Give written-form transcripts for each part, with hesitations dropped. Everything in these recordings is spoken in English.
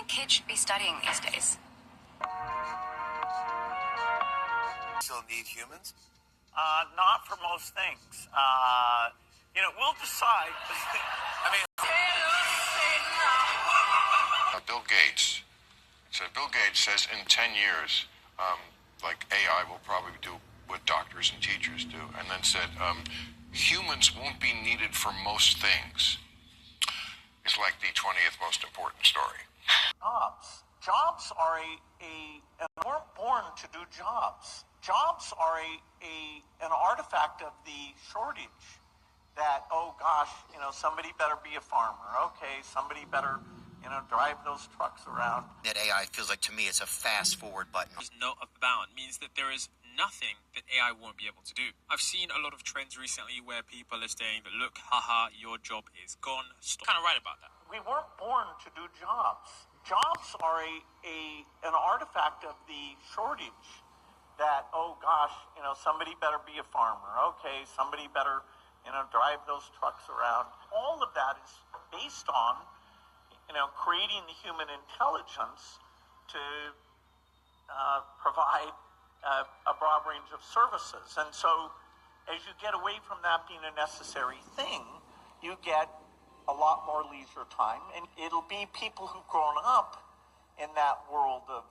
think kids should be studying these days? Still need humans? Not for most things. We'll decide. I mean, Bill Gates. So Bill Gates says in 10 years, like AI will probably do what doctors and teachers do, and then said humans won't be needed for most things. It's like the 20th most important story. Jobs are we're born to do jobs. Jobs are an artifact of the shortage. That, oh gosh, somebody better be a farmer. Okay, somebody better, drive those trucks around. That AI feels like, to me, it's a fast forward button. There's no bound means that there is nothing that AI won't be able to do. I've seen a lot of trends recently where people are saying that, look, haha, your job is gone. Stop. Kind of right about that. We weren't born to do jobs. Jobs are an artifact of the shortage. That, oh gosh, somebody better be a farmer. Okay, somebody better, drive those trucks around. All of that is based on, creating the human intelligence to provide a broad range of services. And so as you get away from that being a necessary thing, you get a lot more leisure time. And it'll be people who've grown up in that world of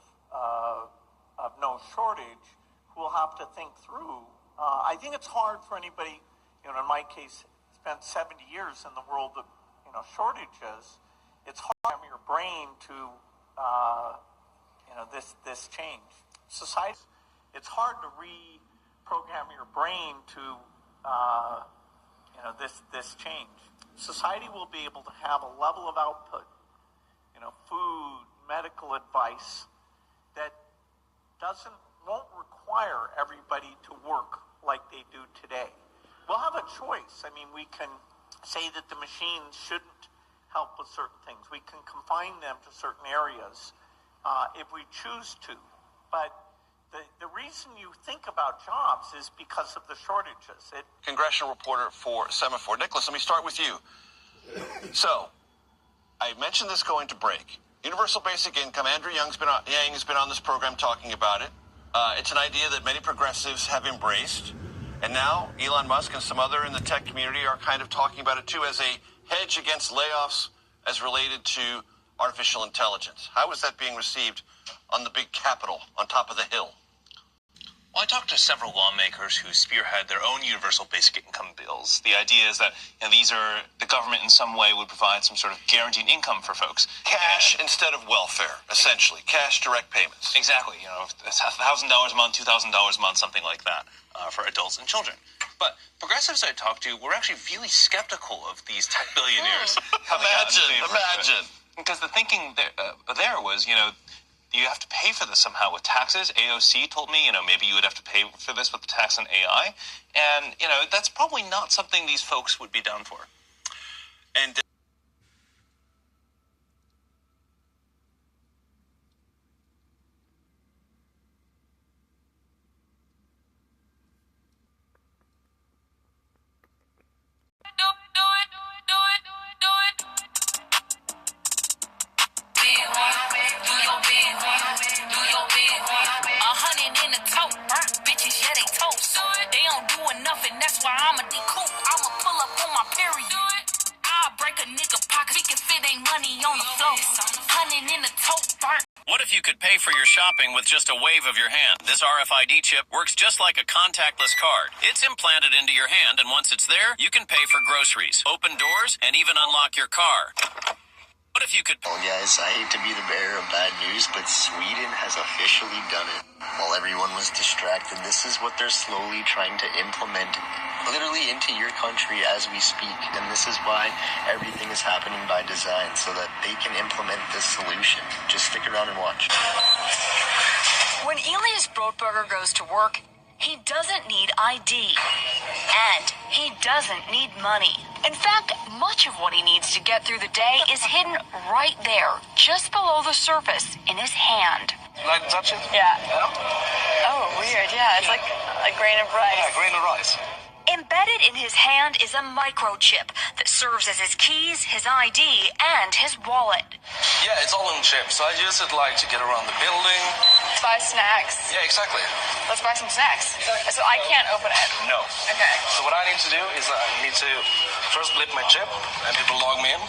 no shortage who will have to think through. I think it's hard for anybody, in my case, spent 70 years in the world of, shortages. It's hard for your brain to, this change. Society, it's hard to reprogram your brain to, this change. Society will be able to have a level of output, food, medical advice that won't require everybody to work like they do today. We'll have a choice. I mean, we can say that the machines shouldn't help with certain things. We can confine them to certain areas if we choose to. But the reason you think about jobs is because of the shortages. Congressional reporter for Semaphore. Nicholas, let me start with you. So, I mentioned this going to break. Universal basic income. Andrew Yang has been on this program talking about it. It's an idea that many progressives have embraced. And now Elon Musk and some other in the tech community are kind of talking about it too as a hedge against layoffs as related to artificial intelligence. How is that being received on the big Capitol on top of the hill? Well, I talked to several lawmakers who spearhead their own universal basic income bills. The idea is that the government in some way would provide some sort of guaranteed income for folks. Cash instead of welfare, essentially. Cash direct payments. Exactly. $1,000 a month, $2,000 a month, something like that for adults and children. But progressives I talked to were actually really skeptical of these tech billionaires coming out in favor of it. Because the thinking there was, you have to pay for this somehow with taxes. AOC told me, maybe you would have to pay for this with the tax on AI. And, that's probably not something these folks would be down for. And What if you could pay for your shopping with just a wave of your hand? This RFID chip works just like a contactless card. It's implanted into your hand, and once it's there, you can pay for groceries, open doors, and even unlock your car. What if you could... Well, guys, I hate to be the bearer of bad news, but Sweden has officially done it. While everyone was distracted, this is what they're slowly trying to implement literally into your country as we speak. And this is why everything is happening by design, so that they can implement this solution. Just stick around and watch. When Elias Brotberger goes to work, he doesn't need ID. And he doesn't need money. In fact, much of what he needs to get through the day is hidden right there, just below the surface, in his hand. Like to touch it? Yeah. Yeah. Oh, weird. Yeah, it's like a grain of rice. Yeah, a grain of rice. Embedded in his hand is a microchip that serves as his keys, his ID, and his wallet. Yeah, it's all on chip, so I use it like to get around the building. Let's buy snacks. Yeah, exactly. Let's buy some snacks. So I can't open it. No. Okay. So what I need to do is I need to first blip my chip, and it will log me in,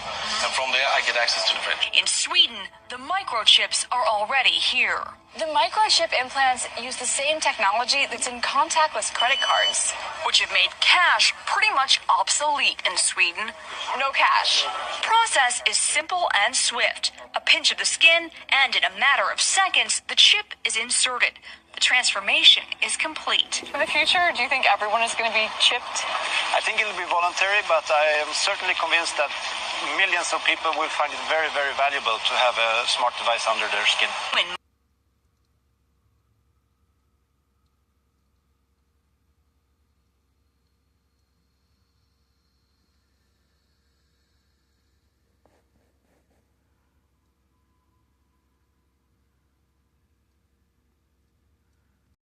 and from there I get access to the fridge. In Sweden, the microchips are already here. The microchip implants use the same technology that's in contactless credit cards. Which have made cash pretty much obsolete in Sweden. No cash. Process is simple and swift. A pinch of the skin, and in a matter of seconds, the chip is inserted. The transformation is complete. In the future, do you think everyone is going to be chipped? I think it will be voluntary, but I am certainly convinced that millions of people will find it very, very valuable to have a smart device under their skin.